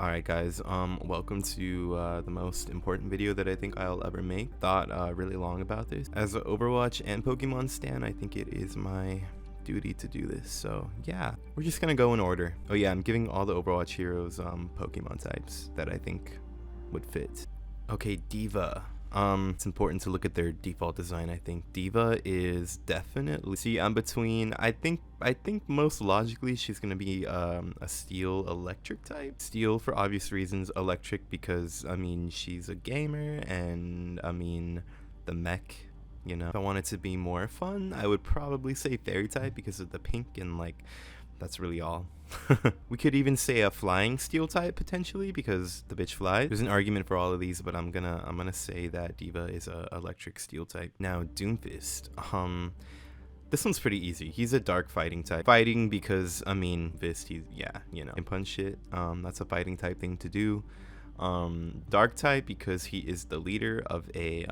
Alright guys, welcome to the most important video that I think I'll ever make. Thought really long about this. As an Overwatch and Pokemon stan, I think it is my duty to do this. So yeah, we're just gonna go in order. Oh yeah, I'm giving all the Overwatch heroes Pokemon types that I think would fit. Okay, Diva. It's important to look at their default design. I think Diva is definitely, see, I'm between, I think most logically she's gonna be a steel electric type. Steel for obvious reasons, electric because I mean she's a gamer, and I mean the mech, you know. If I wanted to be more fun, I would probably say fairy type because of the pink, and like that's really all. We could even say a flying steel type potentially because the bitch flies. There's an argument for all of these, but I'm gonna say that Diva is a electric steel type. Now Doomfist, this one's pretty easy. He's a dark fighting type. Fighting because I mean Fist, he's, yeah, you know, can punch shit. That's a fighting type thing to do. Dark type because he is the leader of a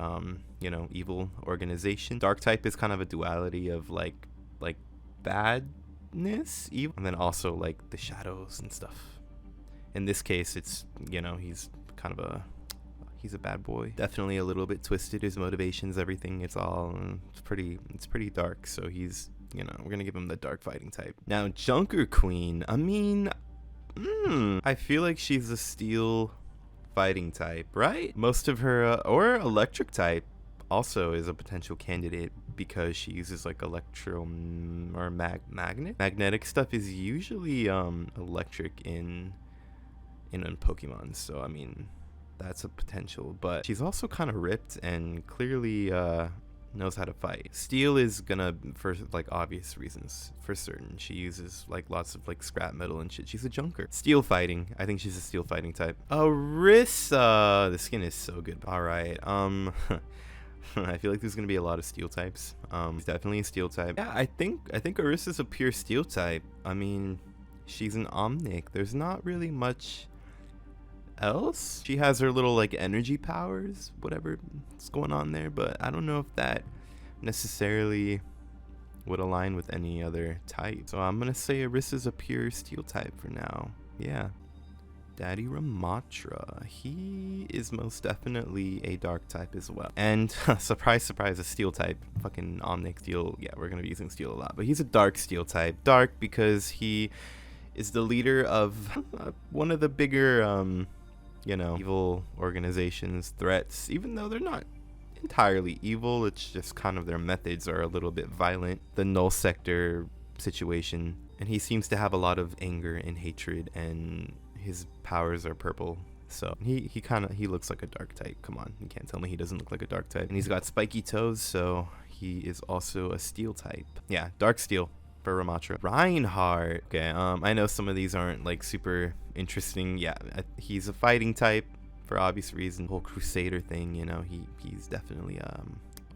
you know, evil organization. Dark type is kind of a duality of like badness, evil, and then also like the shadows and stuff. In this case, it's, you know, he's kind of he's a bad boy, definitely a little bit twisted, his motivations, everything. It's pretty dark. So he's, you know, we're gonna give him the dark fighting type. Now Junker Queen, I mean, I feel like she's a steel fighting type, right? Most of her or electric type also is a potential candidate because she uses like electro or magnetic stuff is usually electric in Pokemon. So I mean, that's a potential, but she's also kind of ripped and clearly knows how to fight. Steel is gonna, for like obvious reasons, for certain. She uses like lots of like scrap metal and shit. She's a junker. Steel fighting, I think she's a steel fighting type. Orisa, the skin is so good. All right, I feel like there's gonna be a lot of steel types. She's definitely a steel type. Yeah, I think Orisa's a pure steel type. I mean, she's an Omnic. There's not really much else. She has her little like energy powers, whatever's going on there, but I don't know if that necessarily would align with any other type. So I'm gonna say Orisa's a pure steel type for now. Yeah. Daddy Ramatra, he is most definitely a dark type as well. And surprise, surprise, a steel type. Fucking Omnic steel. Yeah, we're gonna be using steel a lot, but he's a dark steel type. Dark because he is the leader of one of the bigger you know, evil organizations, threats, even though they're not entirely evil. It's just kind of their methods are a little bit violent. The Null Sector situation, and he seems to have a lot of anger and hatred, and his powers are purple. So he looks like a dark type. Come on, you can't tell me he doesn't look like a dark type. And he's got spiky toes, so he is also a steel type. Yeah, dark steel for Ramatra. Reinhardt. Okay, I know some of these aren't like super interesting. Yeah, he's a fighting type for obvious reasons. The whole Crusader thing, you know, he's definitely a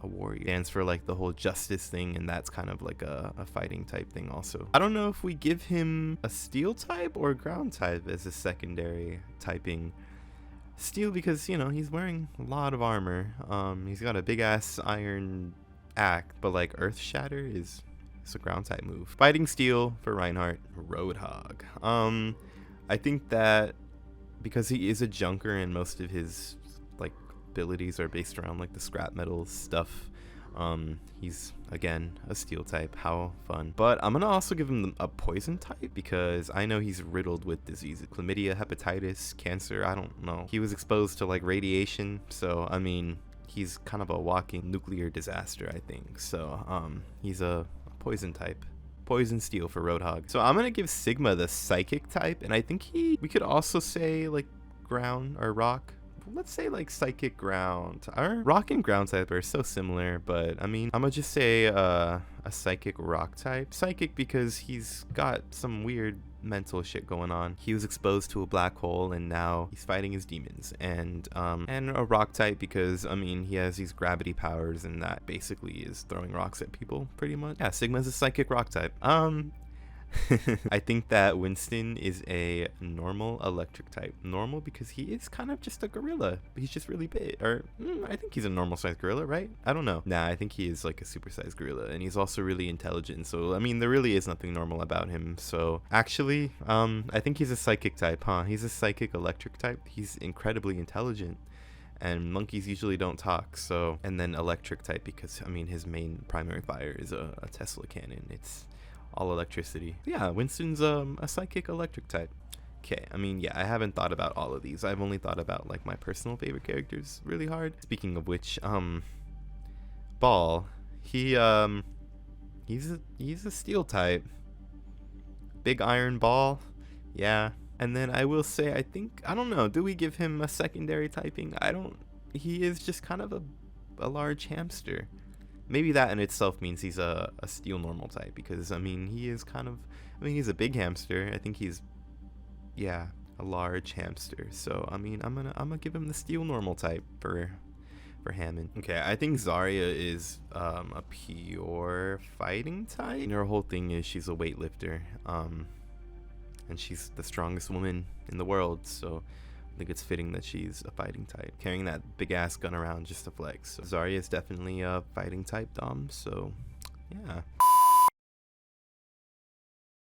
warrior. Stands for like the whole justice thing, and that's kind of like a fighting type thing also. I don't know if we give him a steel type or ground type as a secondary typing. Steel because, you know, he's wearing a lot of armor. He's got a big ass iron axe, but like Earth Shatter is a ground type move. Fighting steel for Reinhardt. Roadhog. I think that because he is a junker and most of his like abilities are based around like the scrap metal stuff, he's again a steel type. How fun. But I'm gonna also give him a poison type because I know he's riddled with diseases. Chlamydia, hepatitis, cancer, I don't know. He was exposed to like radiation, so I mean, he's kind of a walking nuclear disaster, I think. So he's a poison type. Poison steel for Roadhog. So I'm gonna give Sigma the psychic type, and I think we could also say like ground or rock. Let's say like psychic ground. Our rock and ground type are so similar, but I mean, I'm gonna just say a psychic rock type. Psychic because he's got some weird mental shit going on. He was exposed to a black hole and now he's fighting his demons. And a rock type because I mean, he has these gravity powers, and that basically is throwing rocks at people pretty much. Yeah, Sigma's a psychic rock type. I think that Winston is a normal electric type. Normal because he is kind of just a gorilla. He's just really big. Or I think he's a normal sized gorilla, right? I don't know. Nah, I think he is like a super sized gorilla, and he's also really intelligent. So I mean, there really is nothing normal about him. So actually, I think he's a psychic type, huh? He's a psychic electric type. He's incredibly intelligent. And monkeys usually don't talk, so. And then electric type because, I mean, his main primary fire is a Tesla cannon. It's all electricity. Yeah, Winston's a psychic electric type. Okay, I mean, yeah, I haven't thought about all of these. I've only thought about like my personal favorite characters really hard. Speaking of which, Ball, he's a steel type. Big iron ball. Yeah. And then I will say, I don't know, do we give him a secondary typing? He is just kind of a large hamster. Maybe that in itself means he's a steel normal type, because I mean he's a big hamster. I think he's, yeah, a large hamster. So I mean I'm gonna give him the steel normal type for Hammond. Okay, I think Zarya is a pure fighting type. And her whole thing is she's a weightlifter, and she's the strongest woman in the world. So I think it's fitting that she's a fighting type, carrying that big ass gun around just to flex. So Zarya is definitely a fighting type dom. So yeah.